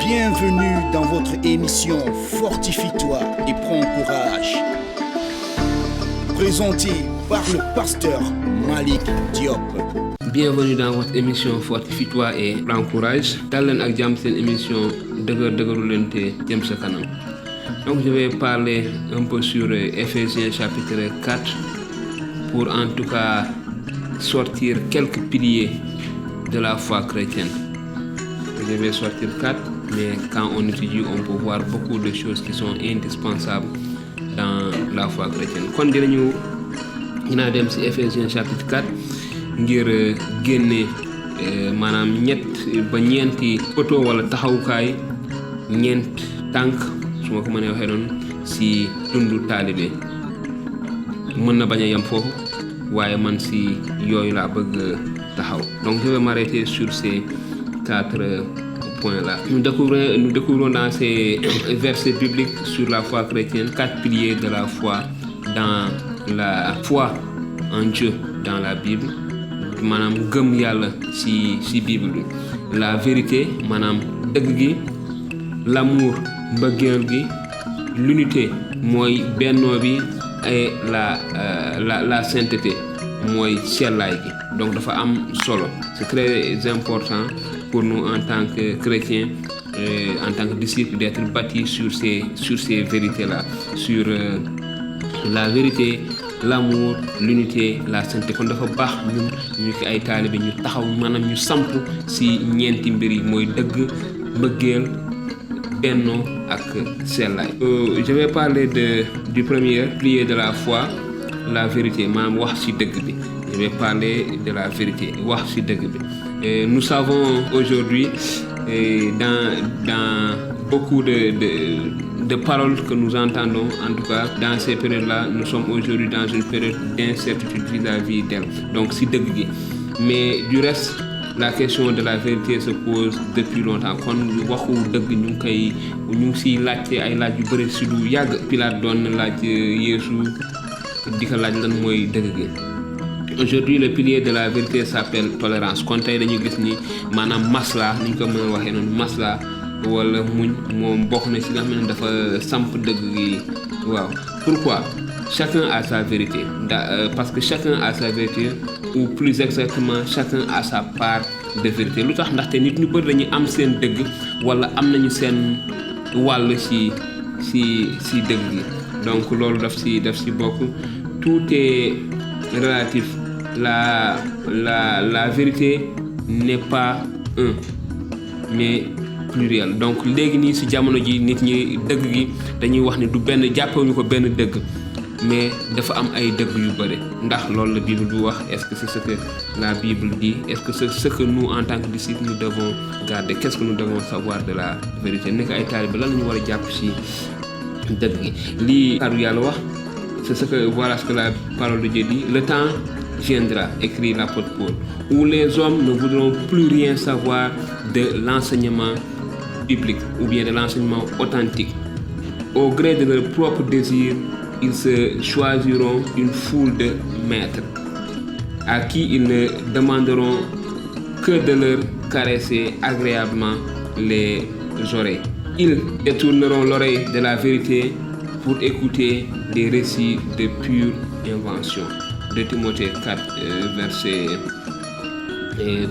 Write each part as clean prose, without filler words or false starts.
Bienvenue dans votre émission Fortifie-toi et prends courage. Présenté par le pasteur Malik Diop. Bienvenue dans votre émission Fortifie-toi et prends courage. Dal leen ak jàmm seen émission dëgëru leen te jëm sa kanam. Donc je vais parler un peu sur Ephésiens chapitre 4 pour en tout cas sortir quelques piliers de la foi chrétienne. Je vais sortir 4, mais quand on étudie, on peut voir beaucoup de choses qui sont indispensables dans la foi chrétienne. Kon dinañu dem ci Ephésiens chapitre 4 ngir génne maanaam ñett ba ñeenti poto wala taxawukaay ñeent tànk su ma ko mënee waxee noonu ci dundu taalibe mën na bañ a yem foofu waaye man ci yooyu laa bëgg taxaw. Donc je vais m'arrêter sur ces 4 points-là. Nous découvrons dans ces versets bibliques sur la foi chrétienne 4 piliers de la foi dans la foi en Dieu dans la Bible. Maanaam gëm yàlla ci Bible bi. La vérité maanaam dëgg gi, l'amour mbëggeel gi, l'unité mooy bennoo bi et la sainteté mooy sellaay gi. Donc dafa am solo. C'est très important pour nous en tant que chrétiens, en tant que disciples, d'être bâtis sur ces vérités-là, sur la vérité, l'amour, l'unité, la sainteté. Kon dafa baax ñun ñu ci ay taalibe ñu taxaw maanaam ñu samp ci ñeenti mbir yi mooy dëgg, mbëggeel, bennoo ak sellaay. Je vais parler du premier pilier de la foi, la vérité, maanaam wax ci dëgg bi. Je vais parler de la vérité, wax ci dëgg bi. Nous savons aujourd'hui dans beaucoup de paroles que nous entendons, en tout cas dans ces périodes-là, nous sommes aujourd'hui dans une période d'incertitude vis-à-vis d'elle. Donc ci dëgg gi. Mais du reste, la question de la vérité se pose depuis longtemps. Kon waxu dëgg ñu ngi ciy laajte ay laaj yu bëri ci lu yàgg. Pilate doon laaj Yeesu di ko laaj lan mooy dëgg gi. Aujourd'hui le pilier de la vérité s'appelle tolérance. Kon tey dañu gis ni maanaam masla ni ñu ko mën a waxee noonu masla wala muñ moom bokk na ci nga xam ne dafa samp dëgg gi. Waaw. Pourquoi? Chacun a sa vérité. Parce que chacun a sa vérité, ou plus exactement chacun a sa part de vérité. Lu tax ndaxte nit ñu bëri dañuy am seen dëgg wala am nañu seen wàll ci dëgg gi. Donc loolu daf ci bokk. Tout est relatif. La vérité n'est pas un, mais pluriel. Donc léegi nii ci jamono ji nit ñi dëgg gi dañuy wax ni du benn jàppewuñu ko benn dëgg, mais dafa am ay dëgg yu bëri. Ndax loolu la Bible du wax? Est-ce que c'est ce que la Bible dit? Est-ce que c'est ce que nous en tant que disciples nous devons garder? Qu'est-ce que nous devons savoir de la vérité? Nekk ay taalibe lan la ñu war a jàpp ci dëgg gi. Lii kàddu Yàlla wax, voilà ce que la parole de Dieu dit. Le temps viendra, écrit l'apôtre Paul, où les hommes ne voudront plus rien savoir de l'enseignement biblique ou bien de l'enseignement authentique. Au gré de leurs propres désirs, ils se choisiront une foule de maîtres à qui ils ne demanderont que de leur caresser agréablement les oreilles. Ils détourneront l'oreille de la vérité pour écouter des récits de pure invention. De Timothée 4, versets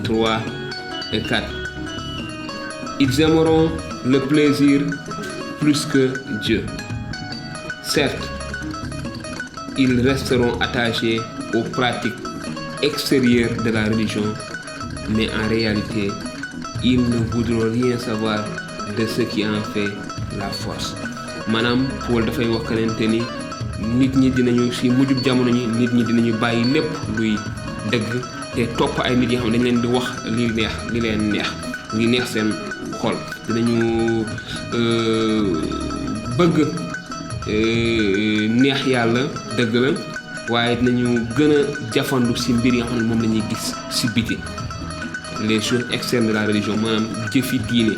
3 et 4. Ils aimeront le plaisir plus que Dieu. Certes, ils resteront attachés aux pratiques extérieures de la religion, mais en réalité, ils ne voudront rien savoir de ce qui en fait la force. Maanaam Paul dafay wax kalente ni nit ñi dinañu ci mujjub jamono ñi nit ñi dinañu bàyyi lépp luy dëgg te topp ay nit yi xam ne dañ leen di wax li leen neex seen xol. Dinañu bëgg neex yàlla dëgg la, waaye dinañu gën a jafandu ci mbir yi nga xam ne moom la ñuy gis ci biti, les choses externes de la religion, maanaam jëfi diine.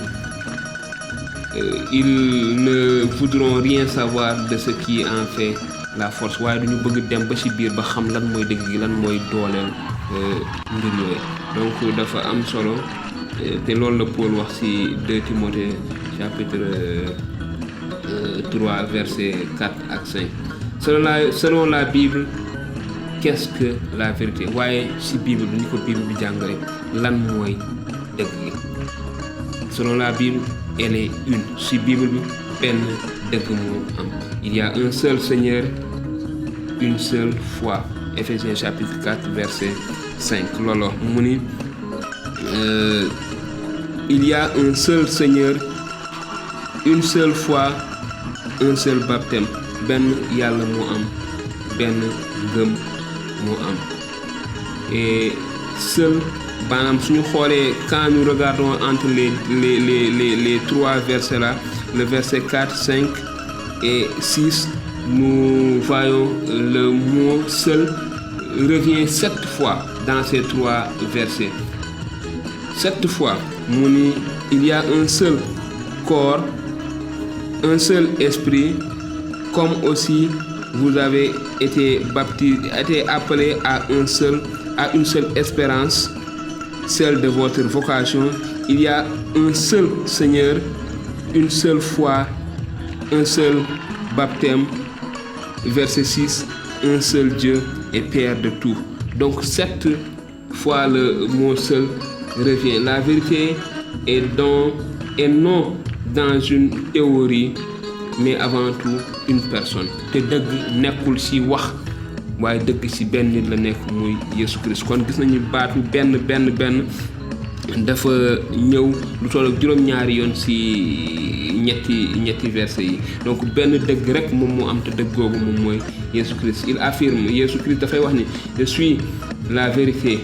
Ils ne voudront rien savoir de ce qui en fait la force, waaye duñu bëgg dem ba ci biir ba xam lan mooy dëgg gi, lan mooy dooleel mbir yooyu. Donc dafa am solo te loolu la Paul wax ci 2 Timothée chapitre 3 verset 4 ak 5. Selon la Bible, qu'est-ce que la vérité? waaye ci Bible ni ko Bible bi jàngale lan mooy dëgg gi? Selon la Bible, elle est une. ci Bible bi benn dëgg moo am. Il y a un seul Seigneur, une seule foi. Éphésiens chapitre 4 verset 5. loolu mu ni il y a un seul Seigneur, une seule foi, un seul baptême. benn yàlla moo am, benn ngëm moo am. Et seul, maanaam suñu xoolee quand nous regardons entre les 3 versets là, le verset 4, 5 et 6, nous voyons le mot seul revient 7 fois dans ces 3 versets. 7 fois, il y a un seul corps, un seul esprit, comme aussi vous avez été appelés à une seule espérance, celle de votre vocation. Il y a un seul Seigneur, une seule foi, un seul baptême. Verset 6, un seul Dieu et Père de tout. Donc 7 fois le mot seul revient. La vérité est non dans une théorie, mais avant tout une personne. te dëgg nekkul ci wax, waaye dëgg ci benn nit la nekk, muy Yesu Christ. kon gis nañu baatu benn dafa ñëw lu toll ak juróom-ñaari yoon ci ñetti verset yi. donc benn dëgg rek moom moo am, te dëgg googu moom mooy Yesu Christ. Il affirme, Yesu Christ dafay wax ni je suis la vérité,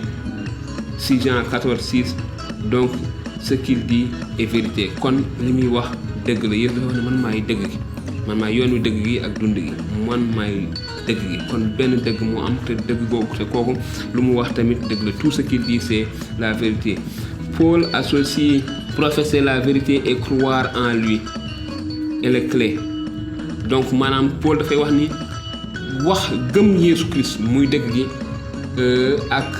ci Jean 14:6. donc ce qu'il dit est vérité. kon li muy wax dëgg la. Yesu dafa wax ne man maay dëgg gi, man maay yoon wi dëgg gi ak dund gi, man maay dëgg gi. kon benn dëgg moo am, te dëgg googu te kooku lu mu wax tamit dëgg la. tout ce qu'il dit c'est la vérité. Paul associe professer la vérité et croire en lui et les clés. donc maanaam Paul dafay wax ni wax gëm Yesu Christ muy dëgg gi ak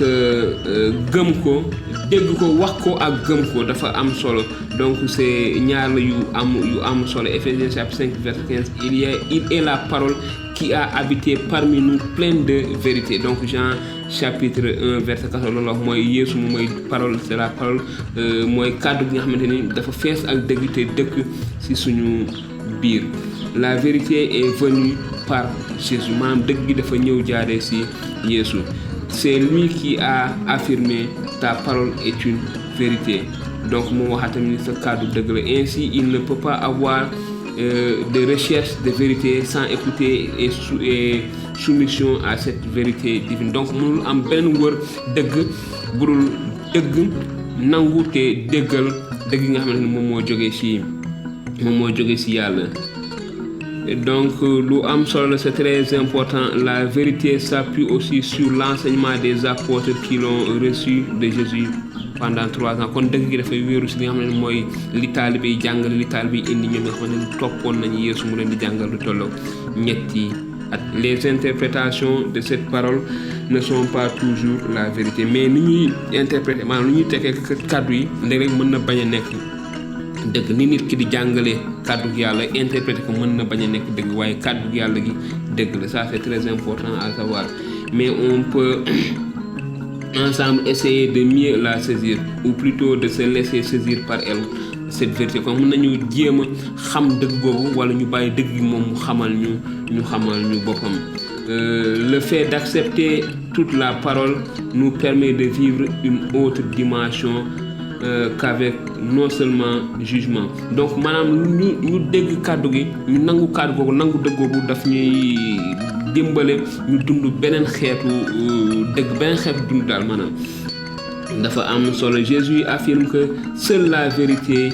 gëm ko, dégg ko, wax ko ak gëm ko dafa am solo. donc c'est ñaar la yu am solo. Éphésiens chapitre 5 verset 15, il est la parole qui a habité parmi nous pleine de vérité. donc Jean chapitre 1 verset 14 loolu wax mooy Yeesu moom mooy parole, c'est la parole, mooy kàddu gi nga xamante ni dafa fees ak dëgg te dëkk ci suñu biir. La vérité est venue par Jésus, maanaam dëgg gi dafa ñëw jaaree ci Yeesu. C'est lui qui a affirmé ta parole est une vérité. donc mu waxaat tamit sa kàddu dëgg la. ainsi il ne peut pas avoir de recherche de vérité sans écouter et soumission à cette vérité divine. donc mënul am benn wër dëgg budul dëgg nangu te déggal dëgg nga xamante ne moom moo jógee ci yàlla. Et donc lu am solo, c'est très important. La vérité s'appuie aussi sur l'enseignement des apôtres qui l'ont reçu de Jésus pendant 3 ans. kon dëgg gi dafay wéeru ci li nga xam ne mooy li taalibe yi jàngale, li taalibe yi indi ñoom nga xam ne toppoon nañu Yeesu mu leen di jàngal lu tollook ñetti at. Les interprétations de cette parole ne sont pas toujours la vérité, mais ni ñuy interpréter maanaam ni ñuy tekkee kàddu yi léeg-léeg mën na bañ a nekk dëgg. ni nit ki di jàngale kàddu yàlla interpréter ko mën na bañ a nekk dëgg, waaye kàddu yàlla gi dëgg la. ça c'est très important à savoir. mais on peut ensemble essayer de mieux la saisir, ou plutôt de se laisser saisir par elle, cette vérité. kon mën nañu jéem a xam dëgg boobu, wala ñu bàyyi dëgg gi moom mu xamal ñu boppam. Le fait d'accepter toute la parole nous permet de vivre une autre dimension qu'avec non seulement jugement. donc maanaam ñu dégg kàddu gi, ñu nangu kàddu googu, nangu dëgg googu daf ñuy dimbale ñu dund beneen xeetu dëgg, beneen xeetu dund daal maanaam dafa am solo. Jésus affirme que seule la vérité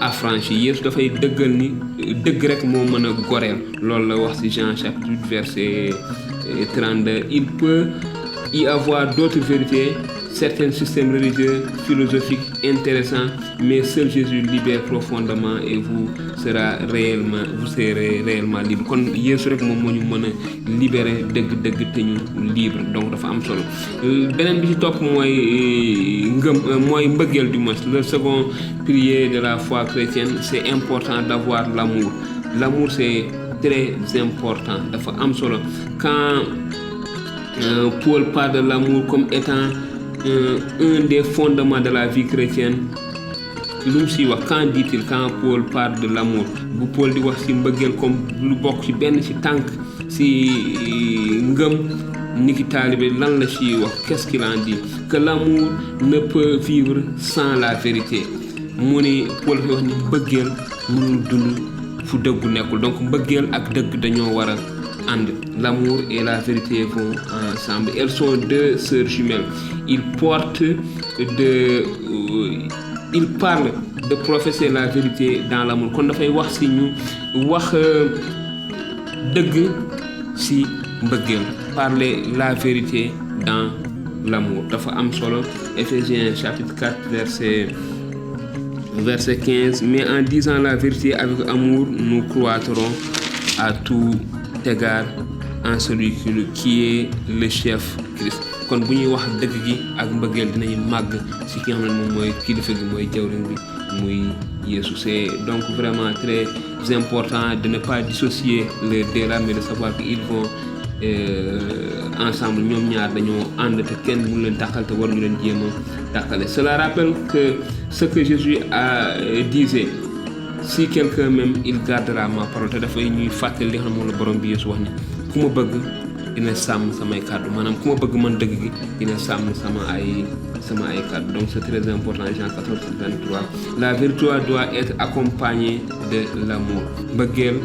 affranchit. Yeesu dafay dëggal ni dëgg rek moo mën a goreel. loolu la wax ci Jean chapitre 8 verset 32. il peut y avoir d'autres vérités certains systèmes religieux, philosophiques intéressants, mais seul Jésus libère profondément et vous serez réellement libre. Kon Yeesu rek moom moo ñu mën a libérer dëgg te ñu libre, donc dafa am solo. Beneen bi ci topp mooy mooy mbëggeel du moins. Le second pilier de la foi chrétienne, c'est important d'avoir l'amour. L'amour c'est très important, dafa am solo. Quand Paul parle de l'amour comme étant un des fondements de la vie chrétienne, lu mu siy wax, quand dit-il, quand Paul parle de l'amour, bu Paul di wax ci mbëggeel comme lu bokk ci benn ci tànk ci ngëm niki taalibe, lan la ciy wax? Qu'est-ce qu'il en dit? Que l'amour ne peut vivre sans la vérité. mu ni Paul dafay wax ni mbëggeel mënul dund fu dëggu nekkul. Donc mbëggeel ak dëgg dañoo war a ànd. L'amour et la vérité vont ensemble. Elles sont deux sœurs jumelles. Ils parlent de professer la vérité dans l'amour. Kon dafay wax ci ñu wax dëgg ci mbëggeel. Parler la vérité dans l'amour dafa am solo. Éphésiens chapitre 4 verset 15. Mais en disant la vérité avec amour, nous croîtrons à tout égard en celui qui est le chef Christ. Kon bu ñuy wax dëgg gi ak mbëggeel dinañu màgg ci ki nga xam ne moom mooy kilifa gi, mooy jawriñ bi, muy Yeesu. C'est donc vraiment très important de ne pas dissocier les deux là, mais de savoir qu'ils vont ensemble. Ñoom ñaar dañoo ànd te kenn mënu leen tàqal te war ñu leen jéem a tàqale. Cela rappelle que ce que Jésus disait, si quelqu'un m'aime, il gardera ma parole. Te dafay ñuy fàttali li nga xam ne moom la borom bi Yeesu wax ni ku ma bëgg dina sàmm samay kàddu, maanaam ku ma bëgg man dëgg gi dina sàmm sama ay kàddu. Donc c'est très important. Jean 14:23. La vérité doit être accompagnée de l'amour. Mbëggeel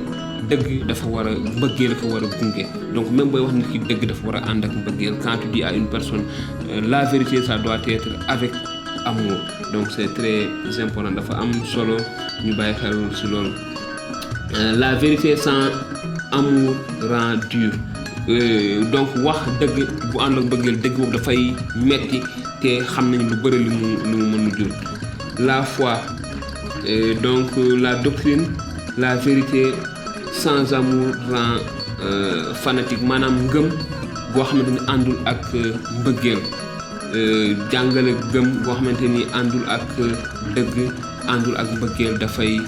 dëgg dafa war a mbëggeel ko war a gunge. Donc même booy wax nit ki dëgg dafa war a ànd ak mbëggeel. Quand tu dis à une personne la vérité, ça doit être avec amour. Donc c'est très important, dafa am solo ñu bàyyi xel ci loolu. La vérité sans amour rend dur. Donc wax dëgg bu ànd ak mbëggeel, dëgg boobu dafay metti te xam nañu lu bëri lu mu mën a jur. La foi, donc la doctrine, la vérité sans amour rend fanatique. Maanaam ngëm boo xamante ni àndul ak mbëggeel, jàngale gëm boo xamante ni àndul ak dëgg, àndul ak mbëggeel, dafay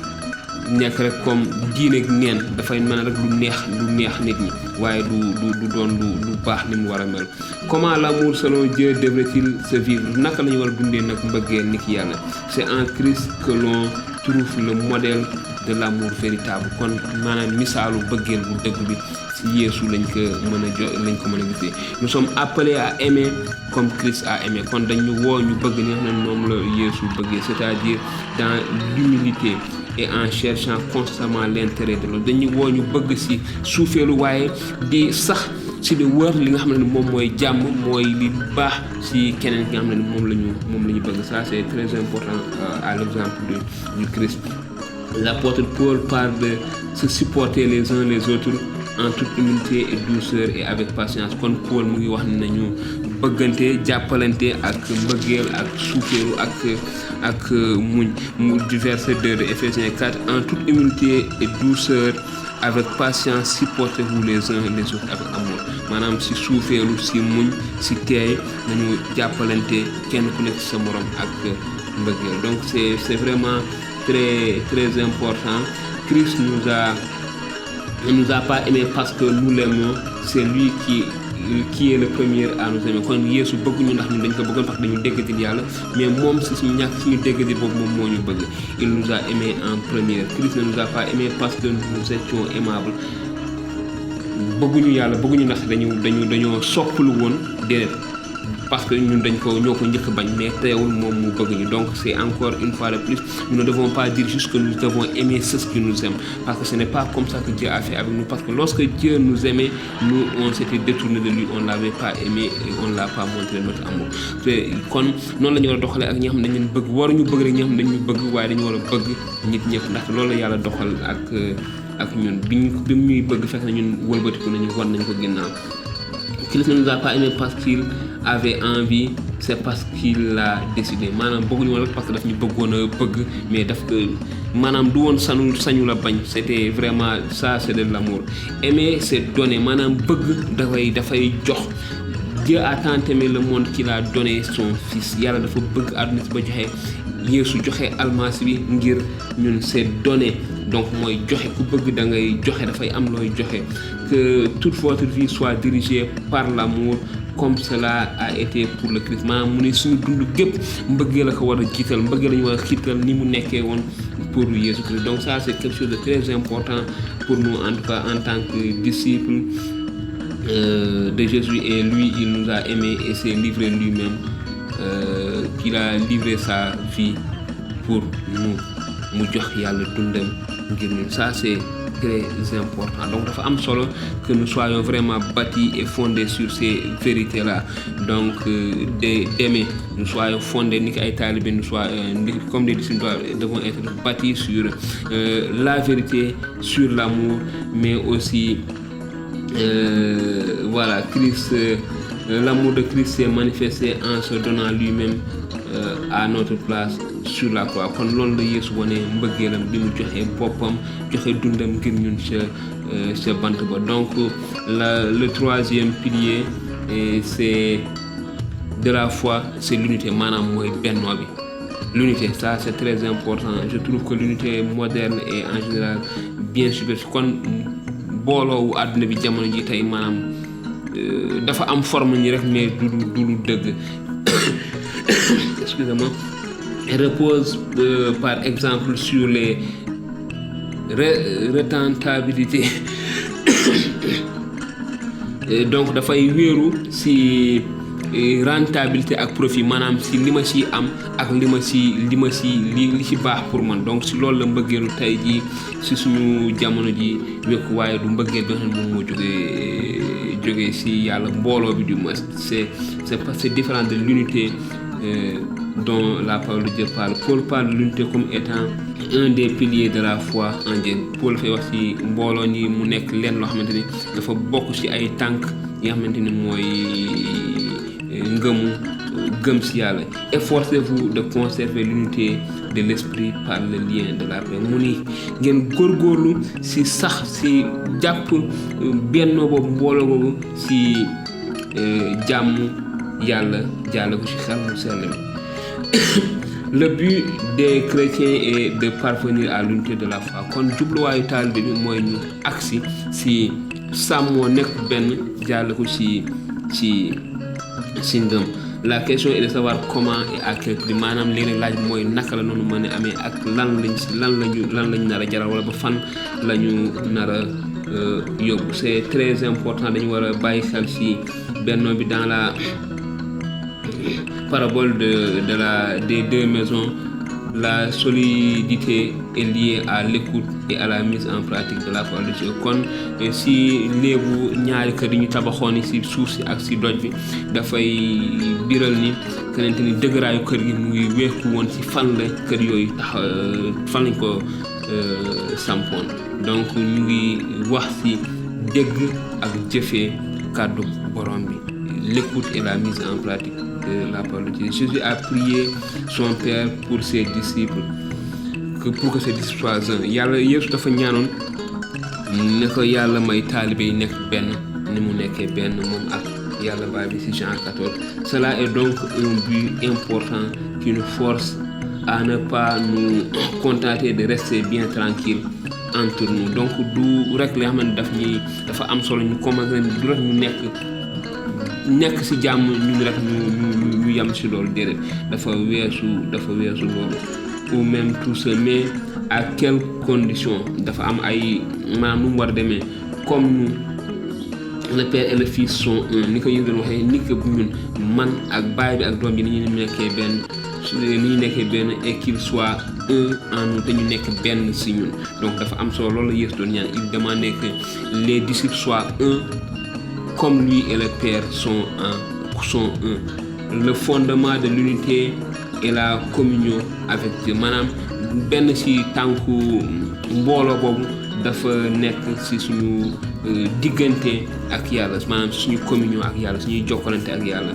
nekk rek comme diine ak neen. Dafay mel rek lu neex nit ñi, waaye du doon lu baax ni mu war a mel. Comment l'amour selon Dieu devrait-il se vivre? Naka la ñu war a dundee nag mbëggeel ni ki yàlla? C'est en Christ que l'on trouve le modèle de l'amour véritable. Kon maanaam misaalu bëggeel bu dëgg bi ci Yeesu lañ ko mën a gisee. Nous sommes appelés à aimer comme Christ a aimé. Kon dañu woo ñu bëgg ni nga xam ne moom la Yeesu bëggee, c'est-à-dire dans l'humilité et en cherchant constamment l'intérêt de l'autre. Dañu woo ñu bëgg ci suufeelu, waaye di sax ci di wër li nga xam ne moom mooy jàmm, mooy li baax ci keneen ki nga xam ne moom la ñu bëgg. Ça c'est très important à l'exemple du Christ. L'apôtre Paul parle de se supporter les uns les autres en toute humilité et douceur et avec patience. Kon Paul mu ngi wax ne nañu bëggante, jàppalante ak mbëggeel, ak suufeelu, ak muñ. Du verset 2 de Éphésiens 4. En toute humilité et douceur avec patience supportez-vous les uns les autres avec amour. Maanaam si suufeelu, si muñ, si teey nañu jàppalante kenn ku nekk sa morom ak mbëggeel. Donc c'est vraiment très très important. Christ nous a pas aimé parce que nous l'aimons, c'est lui qui est le premier à nous aimer. Kon Yeesu bëgguñu ndax ñun dañ ko bëggoon parce que dañu déggatil yàlla, mais moom si suñu ñàkk suñu déggatil boobu moom moo ñu bëgg. Il nous a aimé en premier. Christ ne nous a pas aimé parce que nous étions aimables. Bëgguñu yàlla, bëgguñu ndax dañoo soppalu woon, déedéet, parce que ñun ñoo ko njëkk bañ, mais teewul moom mu bëgg ñu. Donc c'est encore une fois de plus, nous ne devons pas dire juste que nous devons aimer ceux qui nous aiment, parce que ce n'est pas comme ça que Dieu a fait avec nous. Parce que lorsque Dieu nous aimait, nous on s'était détourné de lui, on l'avait pas aimé et on l'a pas montré notre amour. te kon noonu la ñu war a doxalee ak ñi nga xam ne dañu bëgg. Waruñu bëgg rek ñi nga xam ne dañu bëgg, waaye dañu war a bëgg nit ñëpp, ndax loolu la yàlla doxal ak ñun. bi mu ñuy bëgg fekk na ñun wëlbatiku nañu war nañ ko ginnaaw. Christ ne nous a pas aimé parce qu'il avait envie, c'est parce qu'il l'a décidé maanaam bëgguñu woon parce que daf ñu bëggoon a bëgg mais daf ko maanaam du woon sañu la bañ c'était vraiment ça c'est de l'amour. Aimer c'est donner maanaam bëgg dafay jox. Dieu a tant aimé le monde qu'il a donné son fils yàlla dafa bëgg àdduna si ba joxe Yeesu joxe almasi bi ngir ñun c'est donné donc mooy joxe ku bëgg da ngay joxe dafay am looy joxe que toute votre vie soit dirigée par l'amour comme cela a été pour le Christ maanaam mu ne suñu dund gépp mbëggee la ko war a jiital mbëggee la ñu war a xiital ni mu nekkee woon pour Jésus Christ. Donc ça c'est quelque chose de très important pour nous en tout cas en tant que disciples de Jésus et lui il nous a aimés et s'est livré lui-même qu'il a livré sa vie pour nous mu jox yàlla dundam ngir ñun ça c'est très important. Donc dafa am solo que nous soyons vraiment bâtis et fondés sur ces vérités là donc d'aimer nous soyons fondés ni ki ay talibé nous soyons comme des disciples devons être bâtis sur la vérité sur l'amour mais aussi voilà Christ l'amour de Christ s'est manifesté en se donnant lui-même à notre place sur la croix kon loolu la Yeesu wane mbëggeelam bi mu joxe boppam joxe dundam ngir ñun ca bant ba. Donc le troisième pilier c'est de la foi c'est l'unité maanaam mooy bennoo bi l'unité ça c'est très important. Je trouve que l'unité moderne est en général bien superficielle kon booloowu àdduna bi jamono ji tey maanaam dafa am forme ni rek mais du lu dëgg excusez-moi repose par exemple sur les rentabilités donc dafay wéeru ci rentabilité ak profit maanaam ci li ma ci am ak li ci baax pour man. Donc ci loolu la mbëggeelu tey ji ci suñu jamono ji wekku waaye du mbëggeel bi nga xam ne moom moo jógee ci yàlla mbooloo bi du moins c'est différent de l'unité dont la parole de Dieu parle. Paul parle de l'unité comme étant un des piliers de la foi en Dieu. Paul dafay wax ci mbooloo ni mu nekk leen loo xamante ni dafa bokk ci ay tànk yi nga xamante ni mooy gëm ci yàlla. Efforcez-vous de conserver l'unité de l'esprit par le lien de la paix. mu ni ngeen góorgóorlu ci sax ci jàpp bennoo boobu mbooloo boobu ci jàmm yàlla jàll ko ci xel mu sell mi. Le but des chrétiens est de parvenir à l'unité de la foi kon jubluwaayu taalibe bi mooy ñu agsi ci sàmmoo nekk benn jàll ko ci ngëm. La question est de savoir comment et à quel prix maanaam léeg-léeg laaj mooy naka la noonu mën a amee ak lan lañ nar a jaral wala ba fan la ñu nar a yóbbu. C'est très important dañu war a bàyyi xel ci bennoo bi dans la parabole des deux maisons. La solidité est liée à l'écoute et à la mise en pratique de la parole de Dieu. kon si léebu ñaari kër yi ñu tabaxoon ci suuf si ak ci doj bi dafay biral ni kenente ni dëgëraayu kër gi mu ngi wéeku woon ci fan la kër yooyu fan lañ ko sampoon. Donc ñu ngi wax ci dégg ak jëfee kàddu borom bi l'écoute et la mise en pratique de la parole de Dieu. Jésus a prié son Père pour ses disciples pour que ses disciples soient un. yàlla Yeesu dafa ñaanoon ne ko yàlla may taalibe yi nekk benn ni mu nekkee benn moom ak yàlla baay bi ci Jean 14. Cela est donc un but important qui nous force à ne pas nous contenter de rester bien tranquille entre nous. Donc du rek li nga xam ne dafa am solo ñu commencé du rek ñu nekk ci jàmm ñun rek ñu yam ci loolu déedéet dafa weesu loolu. Ou même tout ça mais à quelles conditions dafa am ay maanaam nu mu war a demee comme nous le père et le fils sont un ni ko yéen doon waxee ni ko ñun man ak baay bi ak doom bi ni ñu nekkee benn et qu'il soit un en nous te ñu nekk benn ci ñun. Donc dafa am solo loolu la Yeesu doon ñaan. Il demandait que les disciples soient un comme lui et le Père sont un. Le fondement de l'unité et la communion avec Dieu maanaam benn ci tànku mbooloo boobu dafa nekk ci suñu diggante ak yàlla maanaam suñu communion ak yàlla suñuy jokkalante ak yàlla.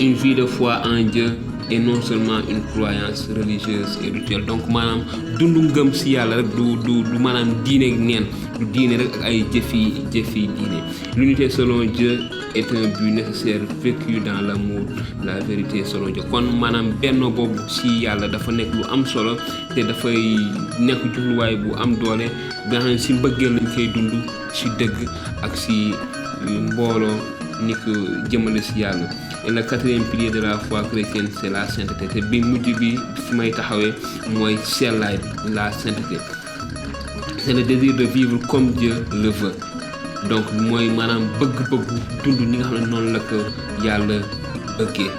une vie de foi en Dieu et non seulement une croyance religieuse et rituelle. Donc maanaam dundu ngëm si yàlla rek du maanaam diine neen du diine rek ak ay jëfi diine. L'unité selon Dieu est un but nécessaire vécu dans l'amour, la vérité selon Dieu. Kon maanaam benno boobu si yàlla dafa nekk lu am solo te dafay nekk jubluwaay bu am doole bi nga xam ne si mbëggeel lañ koy dund si dëgg ak si mbooloo ni ko jëmale si yàlla. Et le quatrième pilier de la foi chrétienne c'est la sainteté te bi mujj bi fi may taxawee mooy sellaay la sainteté. C'est le désir de vivre comme Dieu le veut. Donc mooy maanaam bëgg-bëggu dund ni nga xam ne noonu la ko yàlla bëggee.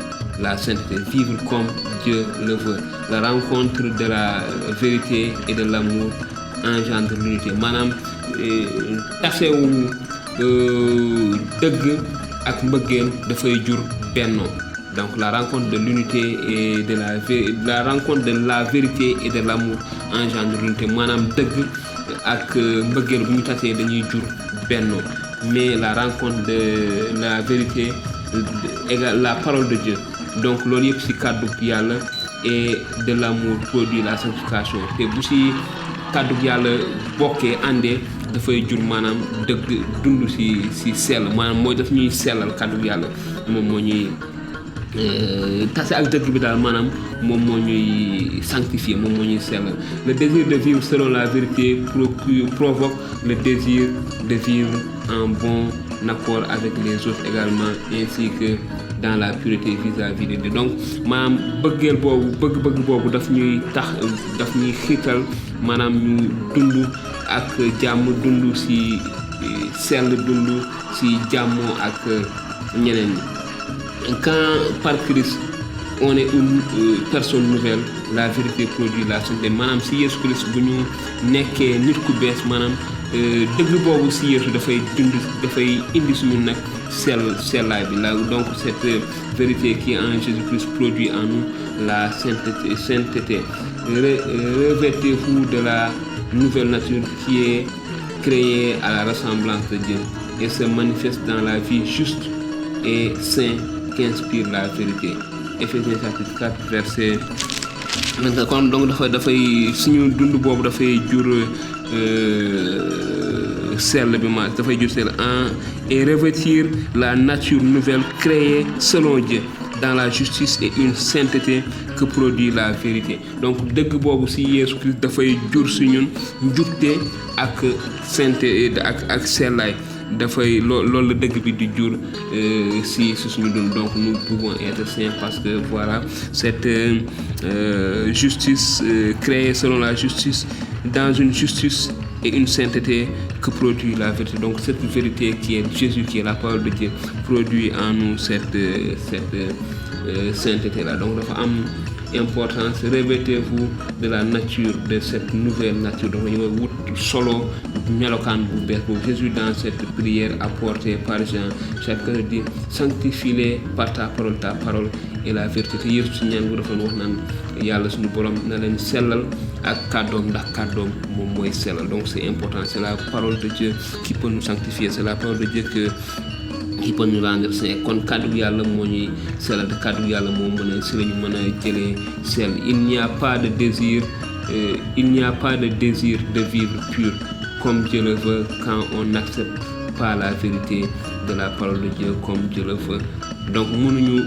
La sainteté, vivre comme Dieu le veut. La rencontre de la vérité et de l'amour engendre l'unité. Maanaam tasewu dëgg ak mbëggeel dafay jur benno. Donc la rencontre de l'unité et de la rencontre de la vérité et de l'amour engendre l'unité. Maanaam dëgg ak mbëggeel bu ñu tasee dañuy jur benno. Mais la rencontre de la vérité égale la parole de Dieu. Donc loolu yëpp ci kàddu yàlla et de l'amour produit la sanctification te bu ci kàddu yàlla bokkee àndee dafay jur maanaam dëgg dund ci sell maanaam mooy daf ñuy sellal kàddu yàlla moom moo ñuy tase ak dëgg bi daal maanaam moom moo ñuy sanctifier moom moo ñuy sellal. Le désir de vivre selon la vérité provoque le désir de vivre en bon accord avec les autres également ainsi que dans la pureté vis-à-vis de Dieu. Donc maanaam bëggeel boobu bëgg-bëgg boobu daf ñuy xiital maanaam ñu dund ak jàmm dund ci sell dund ci jàmmoo ak ñeneen ñi. Quand par Christ on est une personne nouvelle la vérité produit la sainteté maanaam ci Yesu Christ bu ñu nekkee nit ku bees maanaam dëgg boobu ci Yesu dafay indi suñu nag sellaay bi la. Donc cette vérité qui est en Jésus-Christ produit en nous la sainteté. Revêtez-vous de la nouvelle nature qui est créée à la ressemblance de Dieu et se manifeste dans la vie juste et sainte qu'inspire la vérité. Éphésiens chapitre 4 verset 24. Kon donc dafay suñu dund boobu dafay jur sell bi ma dafay jur sell et revêtir la nature nouvelle créée selon Dieu dans la justice et une sainteté que produit la vérité. Donc dëgg boobu ci Yesu Christ dafay jur ci ñun njubte ak sainteté ak sellaay dafay loolu la dëgg bi di jur ci suñu dund. Donc nous pouvons être saints parce que voilà cette justice créée selon la justice dans une justice et une sainteté que produit la vérité. Donc cette vérité qui est Jésus, qui est la parole de Dieu, produit en nous cette sainteté là. Donc dafa am importance. Revêtez-vous de la nature, de cette nouvelle nature. Donc ñu wut solo melokaan bu bees boobu. Jésus dans cette prière apportée par Jean chapitre 4 dit sanctifie-les par ta parole et la vérité. Te Yeesu ci ñaan bu dafa wax naan yàlla suñu borom na leen sellal ak kàddoom ndax kàddoom moom mooy sellal. Donc c'est important, c'est la parole de Dieu qui peut nous sanctifier, c'est la parole de Dieu qui peut nous rendre saints. Kon kàddu yàlla moo ñuy sellal te kàddu yàlla moo mën a si la ñu mën a jëlee sell. Il n'y a pas de désir de vivre pur comme Dieu le veut quand on n'accepte pas la vérité de la parole de Dieu comme Dieu le veut. Donc mënuñu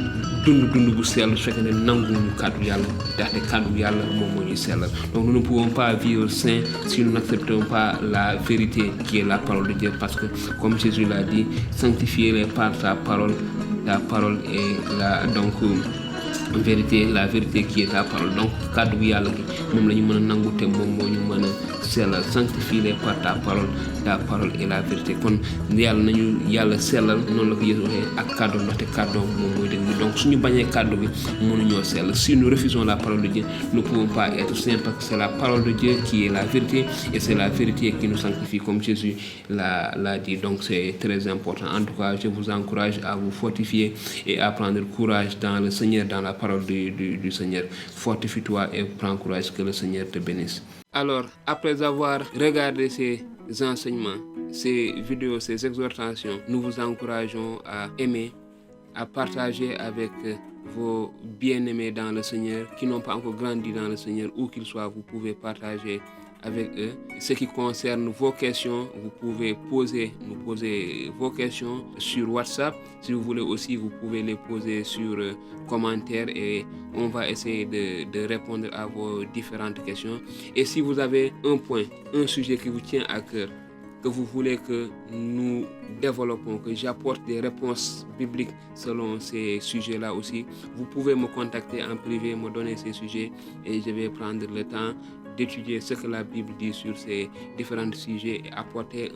dund bu sell su fekkee ne nanguñu kàddu yàlla ndaxte kàddu yàlla moom moo ñuy sellal. Donc nous ne pouvons pas vivre saint si nous n'acceptons pas la vérité qui est la parole de Dieu, parce que comme Jésus l'a dit, sanctifiez-les par ta parole est la vérité, la vérité qui est ta parole. Donc kàddu yàlla gi moom la ñu mën a nangu te moom moo ñu mën a sellal. Sanctifie-les par ta parole est la vérité. Kon yàlla nañu yàlla sellal noonu la ko Yeesu waxee ak kàddoom ndaxte kàddoom moom mooy dëgg. Donc suñu bañee kàddu gi mënuñoo sell. Si nous refusons la parole de Dieu, nous ne pouvons pas être saints parce que c'est la parole de Dieu qui est la vérité et c'est la vérité qui nous sanctifie comme Jésus l'a dit. Donc c'est très important. En tout cas, je vous encourage à vous fortifier et à prendre courage dans le Seigneur, dans la parole du Seigneur. Fortifie-toi et prends courage, que le Seigneur te bénisse. Alors, après avoir regardé ces enseignements, ces vidéos, ces exhortations, nous vous encourageons à aimer, à partager avec vos bien-aimés dans le Seigneur qui n'ont pas encore grandi dans le Seigneur, où qu'ils soient, vous pouvez partager avec eux. Ce qui concerne vos questions, vous pouvez nous poser vos questions sur WhatsApp. Si vous voulez aussi, vous pouvez les poser sur commentaires et on va essayer de répondre à vos différentes questions. Et si vous avez un sujet qui vous tient à cœur, que vous voulez que nous développons, que j'apporte des réponses bibliques selon ces sujets-là aussi, vous pouvez me contacter en privé, me donner ces sujets et je vais prendre le temps d'étudier ce que la Bible dit sur ces différents sujets et apporter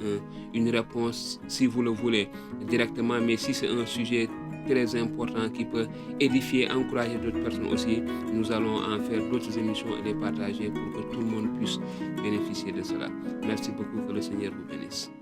une réponse si vous le voulez directement. Mais si c'est un sujet très important qui peut édifier, encourager d'autres personnes aussi, nous allons en faire d'autres émissions et les partager pour que tout le monde puisse bénéficier de cela. Merci beaucoup, que le Seigneur vous bénisse.